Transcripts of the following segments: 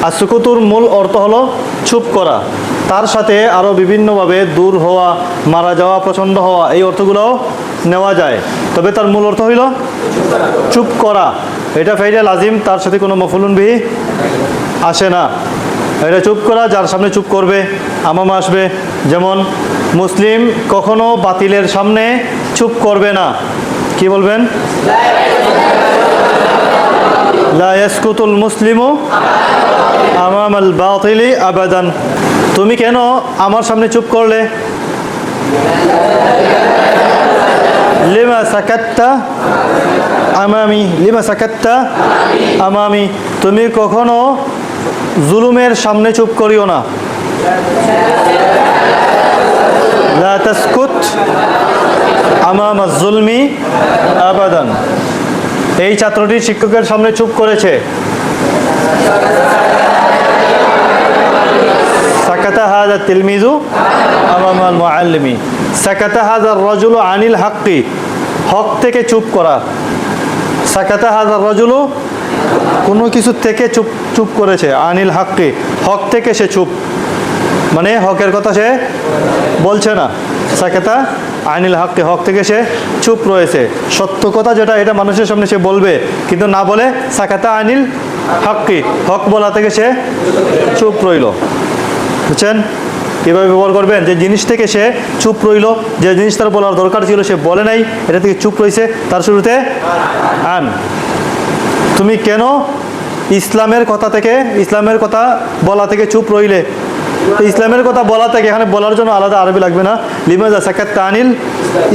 আর সুকুতুর মূল অর্থ হলো চুপ করা, তার সাথে আরও বিভিন্নভাবে দূর হওয়া, মারা যাওয়া, প্রচণ্ড হওয়া, এই অর্থগুলোও নেওয়া যায়। তবে তার মূল অর্থ হইল চুপ করা। এটা ফাইলে লাজিম, তার সাথে কোনো মফুলুন বিহি আসে না। এটা চুপ করা, যার সামনে চুপ করবে আমামা আসবে। যেমন মুসলিম কখনো বাতিলের সামনে চুপ করবে না। কি বলবেন? লা ইয়াসকুতুল মুসলিমু আমামাল বাতিলি আবাদান। তুমি কেন আমার সামনে চুপ করলে? লিমা সাকাত্তা আমামি, লিমা সাকাত্তা আমামি। তুমি কখনো জুলুমের সামনে চুপ করিও না। লা তাসকুত আমামা যুলমি আবাদান। এই ছাত্রটি শিক্ষকের সামনে চুপ করেছে। সাকাতা হাযা তিলমিজু আমামাল মুআল্লিমি। সাকাতা হাযা রাজুলু আনিল হাক্কি, হক থেকে চুপ করা। সাকাতা হাযা রাজুলু, কোনো কিছু থেকে চুপ করেছে। আনিল হাক্কি, হক থেকে সে চুপ, মানে হকের কথা সে বলছে না। সাকাতা আনিল হাক্কি, হক থেকে সে চুপ রয়েছে। সত্য কথা যেটা, এটা মানুষের সামনে সে বলবে, কিন্তু না বলে সাকাতা আনিল হাক্কি, হক বলা থেকে সে চুপ রইল। বুঝছেন কীভাবে ব্যবহার করবেন? যে জিনিস থেকে সে চুপ রইল, যে জিনিস তার বলার দরকার ছিল সে বলে নাই, এটা থেকে চুপ রয়েছে, তার শুরুতে আন। তুমি কেন ইসলামের কথা থেকে, ইসলামের কথা বলা থেকে চুপ রইলে? ইসলামের কথা বলা থেকে, এখানে বলার জন্য আলাদা আরবি লাগবে না। লিমাজা সাকাত্তা আনিল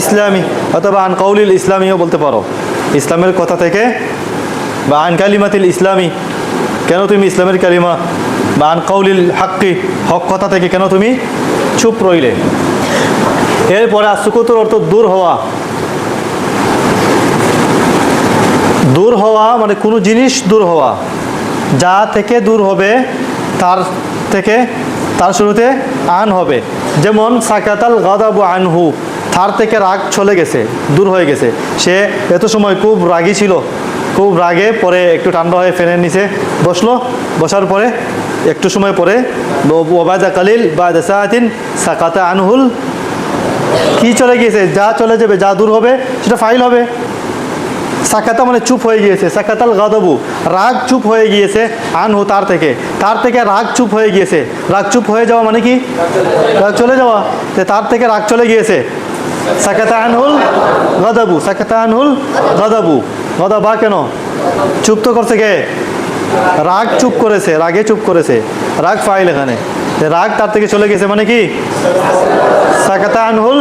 ইসলামী, অথবা আন কাউলিল ইসলামীও বলতে পারো। ইসলামের কথা থেকে, বা আন কালিমাতিল ইসলামী, কেন তুমি ইসলামের কালিমা, বা আন কাউলিল হাক্কি, হক কথা থেকে কেন তুমি চুপ রইলে। এরপরে আসুকুতুর অর্থ দূর হওয়া। দূর হওয়া মানে কোনো জিনিস দূর হওয়া, যা থেকে দূর হবে তার থেকে, তার শুরুতে আন হবে। যেমন সাকাতাল গাদাবু আনহু, তার থেকে রাগ চলে গেছে, দূর হয়ে গেছে। সে এত সময় খুব রাগী ছিল, খুব রাগে, পরে একটু ঠান্ডা হয়ে ফ্যানের নিচে বসলো, বসার পরে একটু সময় পরে ওবাদা কালিল বা সাআতিন সাকাতা আনহুল, কি চলে গিয়েছে? যা চলে যাবে, যা দূর হবে সেটা ফাইল হবে। সাকাতা মানে চুপ হয়ে গিয়েছে। সাকাতাল গাদাবু, রাগ চুপ হয়ে গিয়েছে। আনহু, তার থেকে, তার থেকে রাগ চুপ হয়ে গিয়েছে। রাগ চুপ হয়ে যাওয়া মানে কি? রাগ চলে যাওয়া। তার থেকে রাগ চলে গিয়েছে। সাকাতা আনহুল গাদাবু, সাকাতা আনহুল গাদাবু। গাদাবা কেন? চুপ তো করছে কে? রাগ চুপ করেছে, রাগে চুপ করেছে। রাগ ফাইল এখানে, রাগ তার থেকে চলে গেছে মানে কি? সাকাতা আনহুল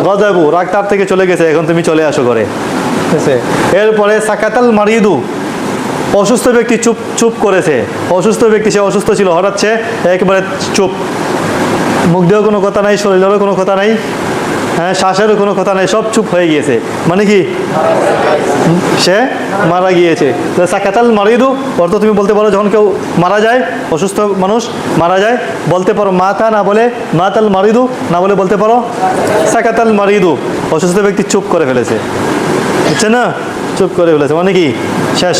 গাদাবু, রাগ তার থেকে চলে গেছে, এখন তুমি চলে আসো ঘরে। এরপরে সাকাতাল মারিদু, অসুস্থ ব্যক্তি চুপ করেছে। অসুস্থ ব্যক্তি, সে অসুস্থ ছিল, হঠাৎ সে একেবারে চুপ। মুখ দিয়েও কোনো কথা নাই, শরীরেরও কোনো কথা নাই, হ্যাঁ, শ্বাসেরও কোনো কথা নাই, সব চুপ হয়ে গিয়েছে। মানে কি? সে মারা গিয়েছে। সাকাতাল মারিদু অর্থ তুমি বলতে পারো, যখন কেউ মারা যায়, অসুস্থ মানুষ মারা যায়, বলতে পারো মাতা, না বলে মাতাল মারিদু, না বলে বলতে পারো সাকাতাল মারিদু। অসুস্থ ব্যক্তি চুপ করে ফেলেছে, বুঝছে না? চুপ করে ফেলেছে মানে কি? শেষ,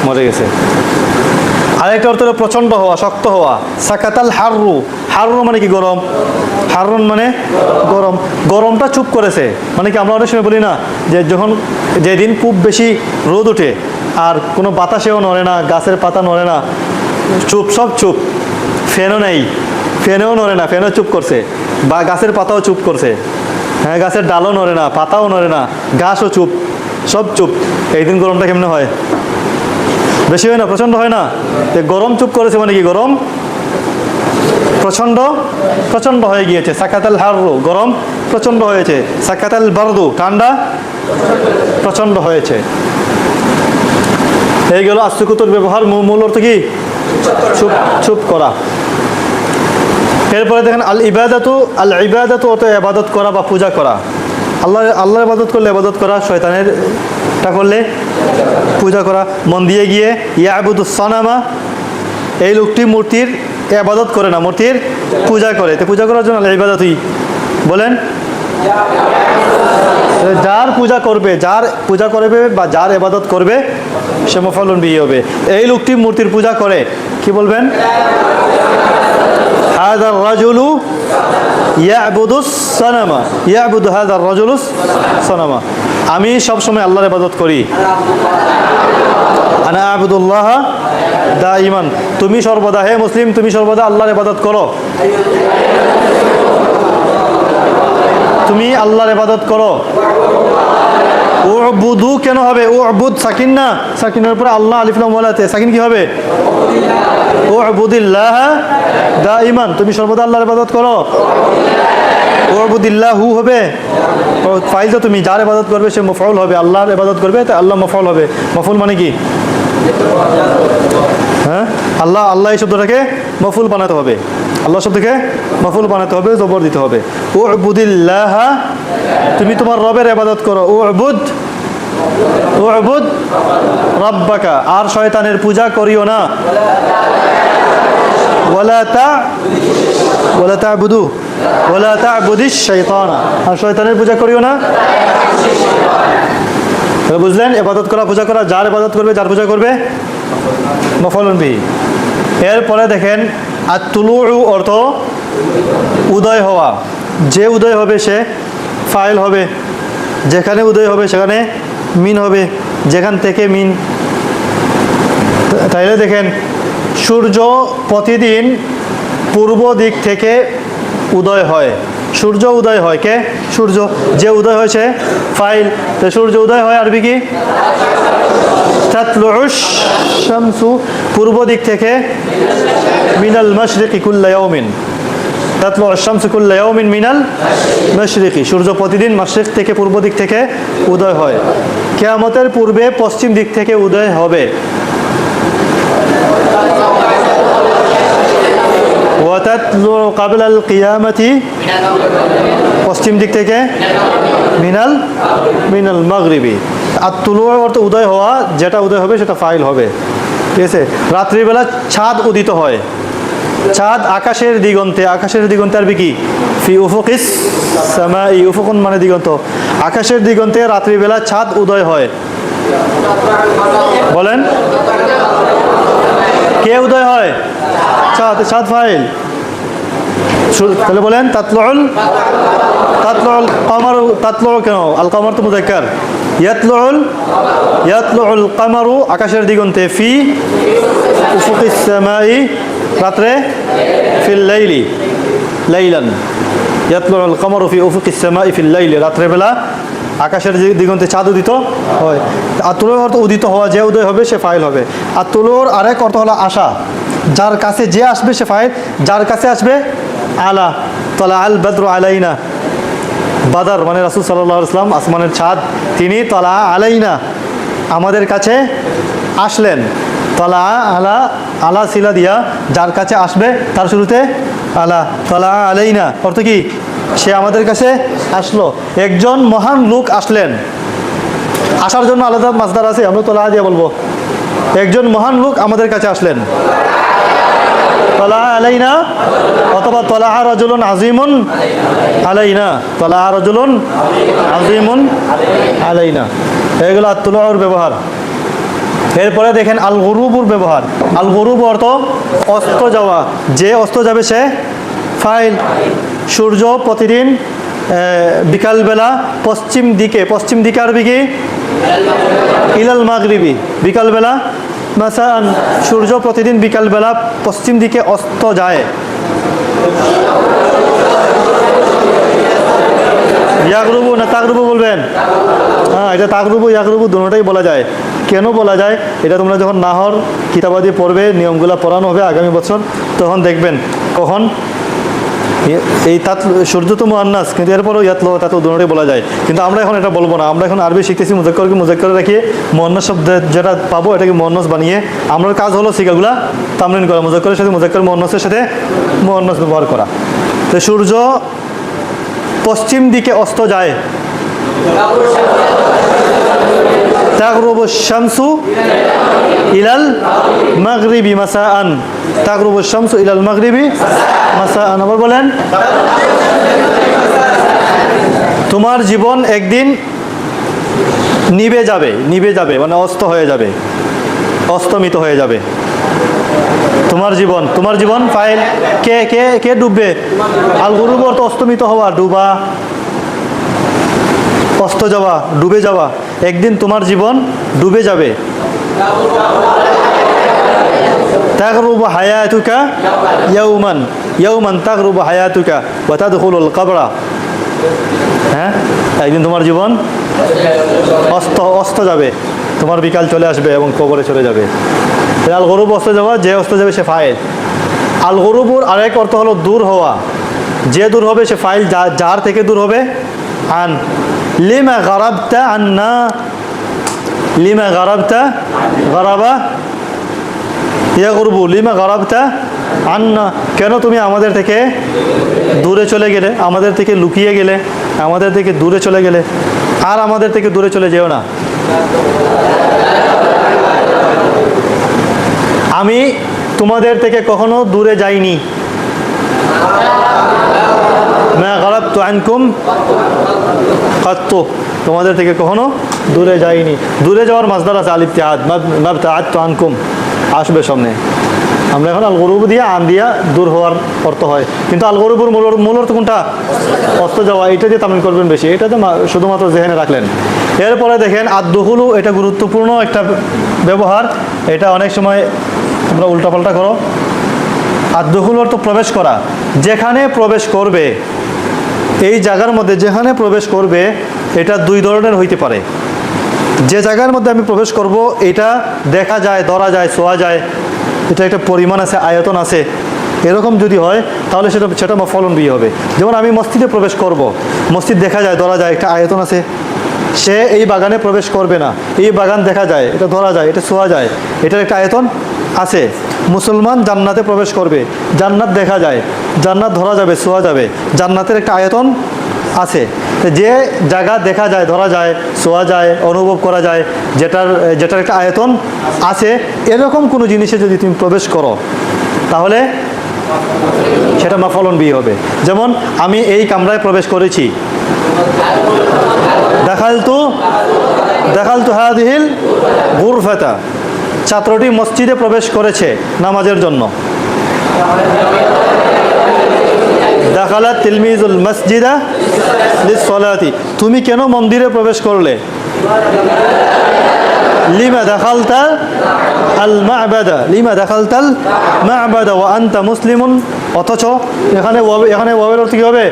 মরে গেছে। আরেকটা অর্থ হলো প্রচণ্ড হওয়া, শক্ত হওয়া। সাকাতাল হাররু, হাররু মানে কি? গরম। হাররুন মানে গরম। গরমটা চুপ করেছে মানে কি? আমরা অনেক সময় বলি না যে যখন, যেদিন খুব বেশি রোদ ওঠে আর কোনো বাতাসেও নড়ে না, গাছের পাতা নড়ে না, চুপ, সব চুপ, ফ্যানও নেই, ফ্যানেও নড়ে না, ফ্যানও চুপ করছে, বা গাছের পাতাও চুপ করছে, হ্যাঁ, গাছের ডালও নড়ে না, পাতাও নড়ে না, ঘাসও চুপ, সব চুপ। এই দিন গরমটা কেমনে হয়? বেশি হয় না? প্রচণ্ড হয় না? গরম চুপ করেছে মানে কি? গরম প্রচণ্ড, প্রচণ্ড হয়ে গিয়েছে। সাকাতাল হাররু, গরম প্রচণ্ড হয়েছে। সাকাতাল বারদু, ঠান্ডা প্রচণ্ড হয়েছে। এই গেল আসুকুতুর ব্যবহার। মূল অর্থ কি? চুপ, চুপ করা। এরপরে দেখেন আল ইবাদাতু, আল ইবাদাতু অর্থ ইবাদত করা বা পূজা করা। আল্লাহর ইবাদত করলে ইবাদত করা, শয়তানেরটা করলে পূজা করা। মন দিয়ে গিয়ে ইয়াবুদুস সানামা, এই লোকটি মূর্তির ইবাদত করে না, মূর্তির পূজা করে। তো পূজা করার জন্য আল ইবাদাতুই বলেন, যার পূজা করবে, যার পূজা করবে বা যার ইবাদত করবে সে মাফউলুন বিহি হবে। এই লোকটি মূর্তির পূজা করে, কি বলবেন? হাযার রাজুলু ইয়াবুদুস সানামা, ইয়াবুদু হাযার রাজুলুস সানামা। আমি সব সময় আল্লাহর ইবাদত করি। আনা আবুদুল্লাহ দাইমান, তুমি সর্বদা, হে মুসলিম তুমি সর্বদা আল্লাহর ইবাদত করো, তুমি আল্লাহর ইবাদত করো। উবুদু কেন হবে? উবুদ সাকিন না, সাকিনের উপরে আল্লাহ আলিফ লাম ওয়ালাতে সাকিন কি হবে? উবুদিল্লাহ দাইমান, তুমি সর্বদা আল্লাহর ইবাদত করো। উবুদিল্লাহু হবে ফাইল, তো তুমি যার ইবাদত করবে সে মাফউল হবে, আল্লাহর ইবাদত করবে তাই আল্লাহ মাফউল হবে। মাফউল মানে কি? হ্যাঁ, আল্লাহ, আল্লাহ এই শব্দটাকে মাফউল বানাতে হবে, আল্লাহ শব্দকে মাফউল বানাতে হবে, জবর দিতে হবে। উবুদিল্লাহ, তুমি তোমার রবের ইবাদত করো। উবুদ রাব্বাকা, আর শয়তানের পূজা করিও না। ওয়ালা তা'বুদিশ শাইতানা, আর শয়তানের পূজা করিও না। বুঝলেন? ইবাদত করা, পূজা করা, যার ইবাদত করবে, যার পূজা করবে মাফউলুন বিহি। এরপরে দেখেন আত-তুলুউ অর্থ উদয় হওয়া, যে উদয় হবে সে ফাইল হবে, যেখানে উদয় হবে সেখানে মিন হবে, যেখান থেকে মিন। তাইলে দেখেন সূর্য প্রতিদিন পূর্ব দিক থেকে উদয় হয়, সূর্য উদয় হয়, কে? সূর্য, যে উদয় হয়েছে ফাইল। তো সূর্য উদয় হয় আরবি কি? তাতলুউশ শামসু, পূর্ব দিক থেকে, মিনাল মাশরিকি কুল্লা ইয়াউমিন, তাতলুউশ শামসু কুল্লা ইয়াউমিন মিনাল মাশরিকি, সূর্য প্রতিদিন মাশরিক থেকে, পূর্ব দিক থেকে উদয় হয়। কিয়ামতের পূর্বে পশ্চিম দিক থেকে উদয় হবে। ওয়াতাতলু ক্বাবলাল কিয়ামাতি, পশ্চিম দিক থেকে, মিনাল মাগরিবি। আত-তুলু অর্থ উদয় হওয়া, যেটা উদয় হবে সেটা ফাইল হবে, ঠিক আছে? রাত্রিবেলা চাঁদ উদিত হয়, চাঁদ আকাশের দিগন্তে, আকাশের দিগন্তে আরবি কি? ফি উফুকিস সামাই, উফুকুন মানে দিগন্ত, আকাশের দিগন্তে রাত্রিবেলা চাঁদ উদয় হয়। বলেন কে উদয় হয়? চাঁদ, চাঁদ ফাইল। তাহলে বলেন তাতলুল কামারু, তাতলু কেন? আল কামার তো মুযাক্কার। ইয়াতলুল কামারু, আকাশের দিগন্তে, ফি উফুকিস সামাই, রাত্রে, ফিল লাইলি লাইলান, ইয়াতলুল কামারু ফি উফুকিস সামাই ফিল লাইলি, রাত্রে বেলা আকাশের দিগন্তে চাঁদ উদিত হয়। আর তুলোর অর্থ উদিত হওয়া, যে উদয় হবে সে ফাইল হবে। আর তুলোর আরেক অর্থ হলো আশা, যার কাছে যে আসবে সে ফাইল, যার কাছে আসবে আলা, তলা আল বদরু আলাইনা, বাদর মানে রাসূল সাল্লাল্লাহু আলাইহি ওয়াসাল্লাম, আসমানের চাঁদ, তিনি তলা আলাইনা, আমাদের কাছে আসলেন। তলা আলা, আলা সিলা দিয়া, যার কাছে আসবে তার শুরুতে আলা, তলা আলাইনা অর্থ কি? সে আমাদের কাছে আসলো, একজন মহান লোক আসলেন। আসার জন্য আলাদা মাসদার আছে, আমরা তলা দিয়ে বলবো। একজন মহান লোক আমাদের কাছে আসলেন, তলা আলাইনা, অথবা তলা রাজুলুন আজিমুন আলাইনা, তলা রাজুলুন আজিমুন আলাইনা। এগুলো আত-তুলুর ব্যবহার। এরপরে দেখেন আল গুরুবুর ব্যবহার। আল গুরুব অর্থ অস্ত যাওয়া, যে অস্ত যাবে সে ফাইল। সূর্য প্রতিদিন বিকালবেলা পশ্চিম দিকে, পশ্চিম দিকে আরবি কি? ইলাল মাগরিবি, বিকালবেলা মাসান, সূর্য প্রতিদিন বিকালবেলা পশ্চিম দিকে অস্ত যায়। ইয়াগরুবু না তাগরুবু বলবেন? হ্যাঁ, এটা তাগরুবু ইয়াগরুবু দুটোটাই বলা যায়। কেন বলা যায় এটা তোমরা যখন নাহর কিতাবাদি পড়বে, নিয়মগুলো পড়ানো হবে আগামী বছর, তখন দেখবেন কখন এই সূর্য তো মুআন্নাস, কিন্তু এরপরও ইয়াতলো তাতে দুটোটাই বলা যায়। কিন্তু আমরা এখন এটা বলবো না, আমরা এখন আরবি শিখতেছি, মুজাক্করকে মুজাক্করে রেখে মুআন্নাস শব্দ যেটা পাবো এটাকে মুআন্নাস বানিয়ে, আমার কাজ হলো শিখাগুলা তামরিন করা, মুজাক্করের সাথে মুজাক্কর, মুআন্নাসের সাথে মুআন্নাস ব্যবহার করা। তো সূর্য পশ্চিম দিকে অস্ত যায়, তাগরুবু শামসু ইলাল মাগরিবি মাসাআন, তাগরুবু শামসু ইলাল মাগরিবি মাসাআন। আবার বলেন তোমার জীবন একদিন নিভে যাবে মানে অস্ত হয়ে যাবে, অস্তমিত হয়ে যাবে। তোমার জীবন ফাইল কে কে কে ডুববে? আল গুরুব অর্থ অস্তমিত হওয়া, ডুবা, অস্ত যাওয়া, ডুবে যাওয়া। একদিন তোমার জীবন ডুবে যাবে। তাগরুবু হায়াতুকা ইয়াউমান তাগরুবু হায়াতুকা ওয়া তাদখুলুল কবরা। হ্যাঁ, একদিন তোমার জীবন অস্ত যাবে, তোমার বিকাল চলে আসবে এবং কবরে চলে যাবে। আল গরুব অস্ত যাওয়া, যে অস্ত যাবে সে ফাইল। আল গরুবুর আরেক অর্থ হলো দূর হওয়া, যে দূর হবে সে ফাইল, যার থেকে দূর হবে। আন লিমা গারাবতা আন্না, লিমা গারাবতা গারাবা ইয়াগরবু, লিমা গারাবতা আন্না, কেন তুমি আমাদের থেকে দূরে চলে গেলে, আমাদের থেকে লুকিয়ে গেলে, আমাদের থেকে দূরে চলে গেলে। আর আমাদের থেকে দূরে চলে যেও না। আমি তোমাদের থেকে কখনো দূরে যাইনি। মা গারাবতু আনকুম কাত্তু, তোমাদের থেকে কখনো দূরে যাইনি। দূরে যাওয়ার মাসদার আছে আল ইবতিআদ, মাবতাআতু আনকুম, আসবে সামনে। আমরা এখন আল গরুব দিয়ে আন দিয়া দূর হওয়ার অর্থ হয়, কিন্তু আল গরুবুর মূল অর্থ কোনটা? অস্ত যাওয়া। এটা দিয়ে তামিল করবেন বেশি, এটা তো শুধুমাত্র জেহেনে রাখলেন। এরপরে দেখেন আদ-দুখুলু, এটা গুরুত্বপূর্ণ একটা ব্যবহার। এটা অনেক সময় আমরা উল্টাপাল্টা করো। আদ-দুখুলু অর্থ প্রবেশ করা। যেখানে প্রবেশ করবে, এই জায়গার মধ্যে যেখানে প্রবেশ করবে, এটা দুই ধরনের হইতে পারে। যে জায়গার মধ্যে আমি প্রবেশ করব, এটা দেখা যায়, ধরা যায়, ছোঁয়া যায়, এটা একটা পরিমাণ আছে, আয়তন আছে, এরকম যদি হয় তাহলে সেটা মাফউলুন বিহি হবে। যেমন আমি মসজিদে প্রবেশ করব, মসজিদ দেখা যায়, ধরা যায়, একটা আয়তন আছে। সে এই বাগানে প্রবেশ করবে না, এই বাগান দেখা যায়, এটা ধরা যায়, এটা ছোঁয়া যায়, এটার একটা আয়তন আছে। মুসলমান জান্নাতে প্রবেশ করবে, জান্নাত দেখা যায়, জান্নাত ধরা যাবে, ছোঁয়া যাবে, জান্নাতের একটা আয়তন আছে। যে জায়গা দেখা যায়, ধরা যায়, ছোঁয়া যায়, অনুভব করা যায়, যেটার একটা আয়তন আছে, এরকম কোনো জিনিসে যদি তুমি প্রবেশ করো তাহলে সেটা মাফউলুন বিহি হবে। যেমন আমি এই কামরায় প্রবেশ করেছি, দেখালতু হাদিহিল গুরফাতা, ছাত্রটি মসজিদে প্রবেশ করেছে নামাজের জন্য। দাখালা তিলমিজুল মসজিদা লিসসালাতি, তুমি কেন মন্দিরে প্রবেশ করলে? লিমা দাখালতা আল মা'বাদা, লিমা দাখালতাল মা'বাদা ওয়া আনতা মুসলিমুন, অথচ এখানে ওয়াবের অর্থ কি হবে?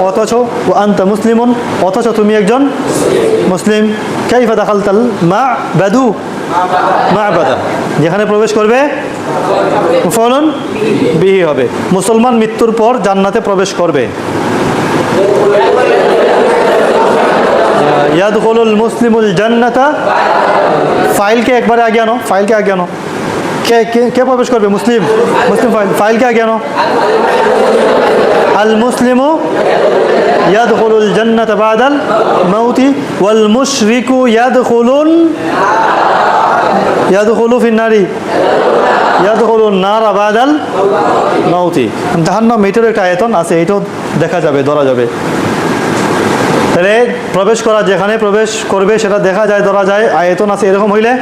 অথচ, ওয়া আনতা মুসলিমুন, অথচ তুমি একজন মুসলিম। কাইফা দাখালতাল মা'বাদু, মা'বাদা, যেখানে প্রবেশ করবে মাফউলুন বিহি হবে। মুসলমান মৃত্যুর পর জান্নাতে প্রবেশ করবে। ইয়াদখুলুল মুসলিমুল জান্নাতা, ফাইলকে একবারে আগে আনো, ফাইলকে আগে আনো। কে প্রবেশ করবে? মুসলিম ফাইলকে আগে আনো। আল মুসলিমু ইয়াদখুলুল জান্নাতা বাদাল মাউতি ওয়াল মুশরিকু ইয়াদখুলু ফিন নারি, ইয়াদখুলুন নারা বাদাল মাউতি। জাহান্নাম, এটার একটা আয়তন আছে, এটাও দেখা যাবে, ধরা যাবে। তাহলে প্রবেশ করা, যেখানে প্রবেশ করবে সেটা দেখা যায়, ধরা যায়, আয়তন আছে, এরকম হইলে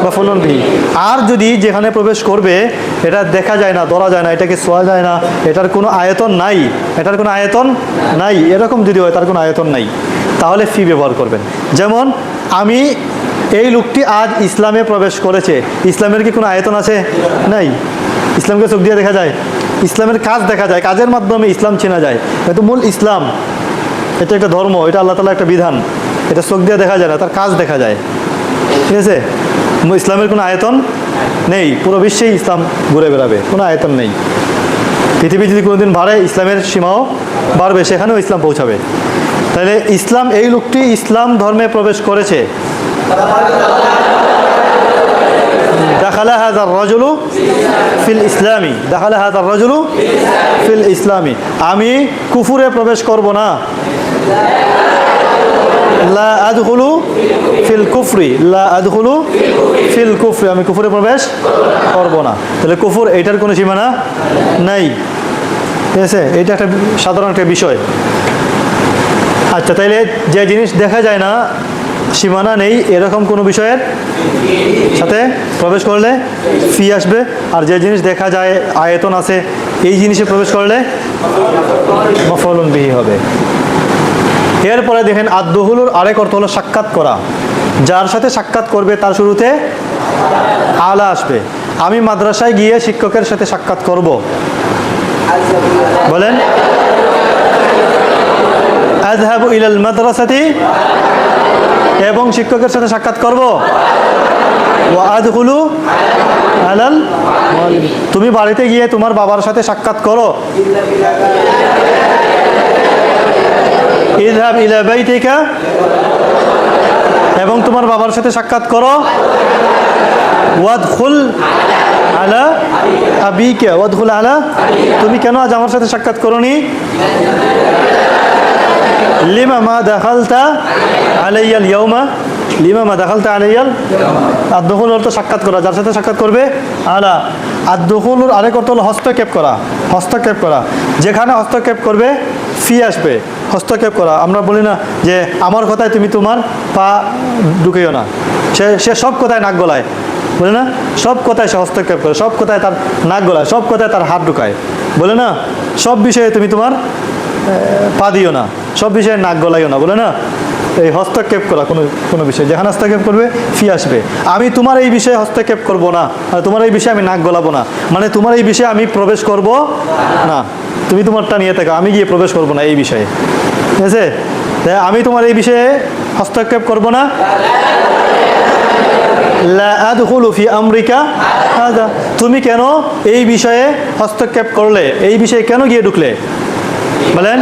মাফউলুন বিহি। আর যদি যেখানে প্রবেশ করবে এটা দেখা যায় না, ধরা যায় না, এটাকে ছোঁয়া যায় না, এটার কোনো আয়তন নাই, এটার কোনো আয়তন নাই, এরকম যদি হয়, তার কোনো আয়তন নাই, তাহলে ফি ব্যবহার করবেন। যেমন আমি, এই লোকটি আজ ইসলামে প্রবেশ করেছে, ইসলামের কি কোনো আয়তন আছে? নাই। ইসলামকে চোখ দিয়ে দেখা যায়, ইসলামের কাজ দেখা যায়, কাজের মাধ্যমে ইসলাম চেনা যায়। কিন্তু মূল ইসলাম, এটা একটা ধর্ম, এটা আল্লাহ তাআলার একটা বিধান, এটা চোখ দিয়ে দেখা যায় না, তার কাজ দেখা যায়। ঠিক আছে? ইসলামের কোনো আয়তন নেই, পুরো বিশ্বেই ইসলাম ঘুরে বেড়াবে, কোনো আয়তন নেই। পৃথিবী যদি কোনোদিন বাড়ে, ইসলামের সীমাও বাড়বে, সেখানেও ইসলাম পৌঁছাবে। তাহলে ইসলাম, এই লোকটি ইসলাম ধর্মে প্রবেশ করেছে। দাখালা হাযার রাজুলু ফিল ইসলামি, দাখালা হাযার রাজুলু ফিল ইসলামি, আমি কুফুরে প্রবেশ করব না। লা আদখুলু ফিল কুফরি, লা আদখুলু ফিল কুফরি, আমি কুফরে প্রবেশ করব না। তাহলে কুফর, এটার কোনো সীমানা নাই। ঠিক আছে? এটা একটা সাধারণ একটা বিষয়। আচ্ছা, তাইলে যে জিনিস দেখা যায় না, সীমানা নেই, এরকম কোনো বিষয়ের সাথে প্রবেশ করলে ফি আসবে। আর যে জিনিস দেখা যায়, আয়তন আছে, এই জিনিসে প্রবেশ করলে মাফউলুন বিহি হবে। এরপরে দেখেন আদ-দুহুলুর আরেক অর্থ হলো সাক্ষাৎ করা। যার সাথে সাক্ষাৎ করবে তার শুরুতে আলা আসবে। আমি মাদ্রাসায় গিয়ে শিক্ষকের সাথে সাক্ষাৎ করব, বলেন আযহাবু ইলাল মাদ্রাসাতি, এবং শিক্ষকের সাথে সাক্ষাৎ করব। ওয়া আদখুলু আলাল মুআল্লিম, তুমি বাড়িতে গিয়ে তোমার বাবার সাথে সাক্ষাৎ করো। ইযহাব ইলা বাইতিকা, এবং তোমার বাবার সাথে সাক্ষাৎ করো। ওয়াদখুল আলা আবিকা, ওয়াদখুল আলা, তুমি কেন আজ আমার সাথে সাক্ষাৎ করোনি? লিমা মা দাখালতা আলাইয়াল ইয়াউমা, লিমা মা দাখালতা আলাইয়াল। আদ-দুখুল অর্থ সাক্ষাৎ করা, যার সাথে সাক্ষাৎ করবে আলা। আদ-দুখুলুর আরেক অর্থ হলো হস্তক্ষেপ করা। হস্তক্ষেপ করা, যেখানে হস্তক্ষেপ করবে ফি আসবে। হস্তক্ষেপ করা, আমরা বলি না যে আমার কথায় তুমি তোমার পা ঢুকিও না, সে সব কথায় নাক গলায়, বলে না, সব কথায় সে হস্তক্ষেপ করে, সব কথায় তার নাক গলায়, সব কথায় তার হাত ঢুকায়, বলে না, সব বিষয়ে তুমি তোমার পা দিও না, সব বিষয়ে নাক গলাইও না, বলে না। এই হস্তক্ষেপ করা কোনো বিষয়, যেখানে হস্তক্ষেপ করবে ফি আসবে। আমি তোমার এই বিষয়ে হস্তক্ষেপ করব না, আর তোমার এই বিষয়ে আমি নাক গলাবো না, মানে তোমার এই বিষয়ে আমি প্রবেশ করব না। তুমি তোমারটা নিয়ে থাকো, আমি গিয়ে প্রবেশ করব না এই বিষয়ে, ঠিক আছে? আমি তোমার এই বিষয়ে হস্তক্ষেপ করব না। লা আদখুলু ফি আমরিকা হাযা, তুমি কেন এই বিষয়ে হস্তক্ষেপ করলে, এই বিষয়ে কেন গিয়ে ঢুকলে, বলেন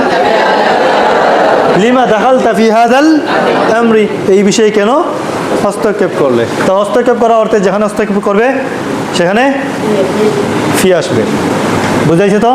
লিমা দাখালতা ফি হাযাল আমরি, এই বিষয়ে কেন হস্তক্ষেপ করলে। তো হস্তক্ষেপ করা অর্থে যেখানে হস্তক্ষেপ করবে সেখানে ফি আসবে, বুঝাইছে তো?